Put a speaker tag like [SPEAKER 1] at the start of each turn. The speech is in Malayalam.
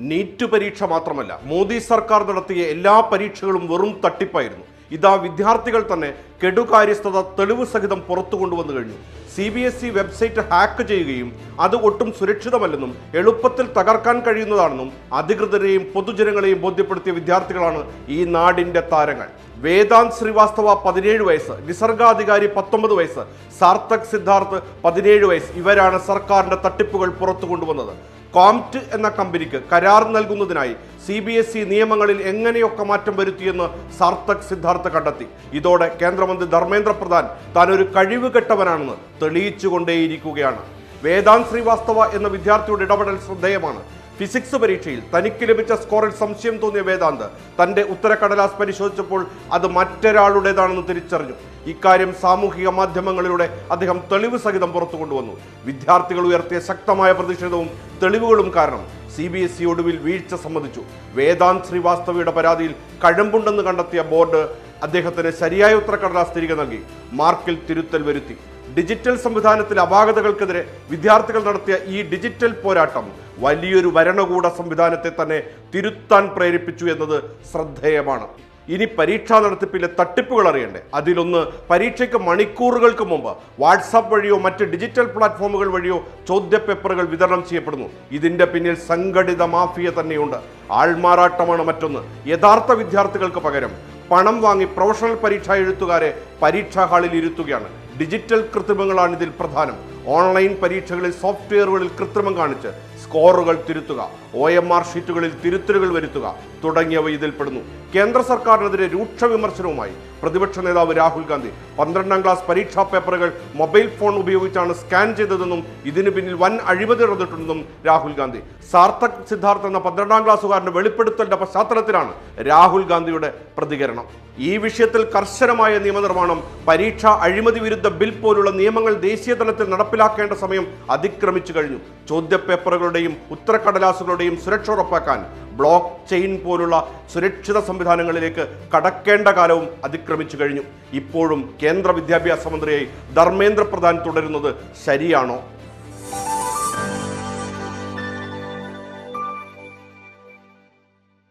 [SPEAKER 1] നീറ്റ് പരീക്ഷ മാത്രമല്ല, മോദി സർക്കാർ നടത്തിയ എല്ലാ പരീക്ഷകളും വെറും തട്ടിപ്പായിരുന്നു. ഇതാ വിദ്യാർത്ഥികൾ തന്നെ കെടുകാര്യസ്ഥത തെളിവ് സഹിതം പുറത്തു കൊണ്ടുവന്നു കഴിഞ്ഞു. CBSE വെബ്സൈറ്റ് ഹാക്ക് ചെയ്യുകയും അത് ഒട്ടും സുരക്ഷിതമല്ലെന്നും എളുപ്പത്തിൽ തകർക്കാൻ കഴിയുന്നതാണെന്നും അധികൃതരെയും പൊതുജനങ്ങളെയും ബോധ്യപ്പെടുത്തിയ വിദ്യാർത്ഥികളാണ് ഈ നാടിന്റെ താരങ്ങൾ. വേദാന്ത് ശ്രീവാസ്തവ 17 വയസ്സ്, നിസർഗാധികാരി 19 വയസ്സ്, സാർത്ഥക് സിദ്ധാർത്ഥ് 17 വയസ്സ്. ഇവരാണ് സർക്കാരിന്റെ തട്ടിപ്പുകൾ പുറത്തു കൊണ്ടുവന്നത്. കോംറ്റ് എന്ന കമ്പനിക്ക് കരാർ നൽകുന്നതിനായി CBSE നിയമങ്ങളിൽ എങ്ങനെയൊക്കെ മാറ്റം വരുത്തിയെന്ന് സാർത്ഥക് സിദ്ധാർത്ഥ് കണ്ടെത്തി. ഇതോടെ കേന്ദ്രമന്ത്രി ധർമ്മേന്ദ്ര പ്രധാൻ താൻ ഒരു കഴിവുകെട്ടവനാണെന്ന് തെളിയിച്ചുകൊണ്ടേയിരിക്കുകയാണ്. വേദാന്ത് ശ്രീവാസ്തവ എന്ന വിദ്യാർത്ഥിയുടെ ഇടപെടൽ ശ്രദ്ധേയമാണ്. ഫിസിക്സ് പരീക്ഷയിൽ തനിക്ക് ലഭിച്ച സ്കോറിൽ സംശയം തോന്നിയ വേദാന്ത് തന്റെ ഉത്തരക്കടലാസ് പരിശോധിച്ചപ്പോൾ അത് മറ്റൊരാളുടേതാണെന്ന് തിരിച്ചറിഞ്ഞു. ഇക്കാര്യം സാമൂഹിക മാധ്യമങ്ങളിലൂടെ അദ്ദേഹം തെളിവ് സഹിതം പുറത്തു കൊണ്ടുവന്നു. വിദ്യാർത്ഥികൾ ഉയർത്തിയ ശക്തമായ പ്രതിഷേധവും തെളിവുകളും കാരണം CBSE ഒടുവിൽ വീഴ്ച സമ്മതിച്ചു. വേദാന്ത് ശ്രീവാസ്തവയുടെ പരാതിയിൽ കഴമ്പുണ്ടെന്ന് കണ്ടെത്തിയ ബോർഡ് അദ്ദേഹത്തിന് ശരിയായ ഉത്തരക്കടലാസ് തിരികെ നൽകി. മാർക്കിൽ തിരുത്തൽ വരുത്തി. ഡിജിറ്റൽ സംവിധാനത്തിലെ അപാകതകൾക്കെതിരെ വിദ്യാർത്ഥികൾ നടത്തിയ ഈ ഡിജിറ്റൽ പോരാട്ടം വലിയൊരു ഭരണകൂട സംവിധാനത്തെ തന്നെ തിരുത്താൻ പ്രേരിപ്പിച്ചു എന്നത് ശ്രദ്ധേയമാണ്. ഇനി പരീക്ഷാ നടത്തിപ്പിലെ തട്ടിപ്പുകൾ അറിയണ്ടേ? അതിലൊന്ന്, പരീക്ഷയ്ക്ക് മണിക്കൂറുകൾക്ക് മുമ്പ് വാട്സാപ്പ് വഴിയോ മറ്റ് ഡിജിറ്റൽ പ്ലാറ്റ്ഫോമുകൾ വഴിയോ ചോദ്യപേപ്പറുകൾ വിതരണം ചെയ്യപ്പെടുന്നു. ഇതിന്റെ പിന്നിൽ സംഘടിത മാഫിയ തന്നെയുണ്ട്. ആൾമാറാട്ടമാണ് മറ്റൊന്ന്. യഥാർത്ഥ വിദ്യാർത്ഥികൾക്ക് പകരം പണം വാങ്ങി പ്രൊഫഷണൽ പരീക്ഷാ എഴുത്തുകാരെ പരീക്ഷാ ഹാളിൽ ഇരുത്തുകയാണ്. ഡിജിറ്റൽ കൃത്രിമങ്ങളാണ് ഇതിൽ പ്രധാനം. ഓൺലൈൻ പരീക്ഷകളിൽ സോഫ്റ്റ്വെയറുകളിൽ കൃത്രിമം കാണിച്ച് സ്കോറുകൾ തിരുത്തുക, OMR ഷീറ്റുകളിൽ തിരുത്തലുകൾ വരുത്തുക തുടങ്ങിയവ ഇതിൽപ്പെടുന്നു. കേന്ദ്ര സർക്കാരിനെതിരെ രൂക്ഷ വിമർശനവുമായി പ്രതിപക്ഷ നേതാവ് രാഹുൽ ഗാന്ധി 12ാം ക്ലാസ് പരീക്ഷാ പേപ്പറുകൾ മൊബൈൽ ഫോൺ ഉപയോഗിച്ചാണ് സ്കാൻ ചെയ്തതെന്നും ഇതിന് പിന്നിൽ വൻ അഴിമതി നടന്നിട്ടുണ്ടെന്നും രാഹുൽ ഗാന്ധി. സാർത്ഥക് സിദ്ധാർത്ഥ് എന്ന 12ാം ക്ലാസ്സുകാരന്റെ വെളിപ്പെടുത്തലിന്റെ പശ്ചാത്തലത്തിലാണ് രാഹുൽ ഗാന്ധിയുടെ പ്രതികരണം. ഈ വിഷയത്തിൽ കർശനമായ നിയമനിർമ്മാണം, പരീക്ഷാ അഴിമതി വിരുദ്ധ ബിൽ പോലുള്ള നിയമങ്ങൾ ദേശീയ തലത്തിൽ നടപ്പിലാക്കേണ്ട സമയം അതിക്രമിച്ചു കഴിഞ്ഞു. ചോദ്യപേപ്പറുകളുടെയും ഉത്തരക്കടലാസുകളുടെയും സുരക്ഷ ഉറപ്പാക്കാൻ ബ്ലോക്ക് ചെയിൻ പോലുള്ള സുരക്ഷിത സംവിധാനങ്ങളിലേക്ക് കടക്കേണ്ട കാലവും അതിക്രമിച്ചു കഴിഞ്ഞു. ഇപ്പോഴും കേന്ദ്ര വിദ്യാഭ്യാസ മന്ത്രിയായി ധർമ്മേന്ദ്ര പ്രധാൻ തുടരുന്നത് ശരിയാണോ?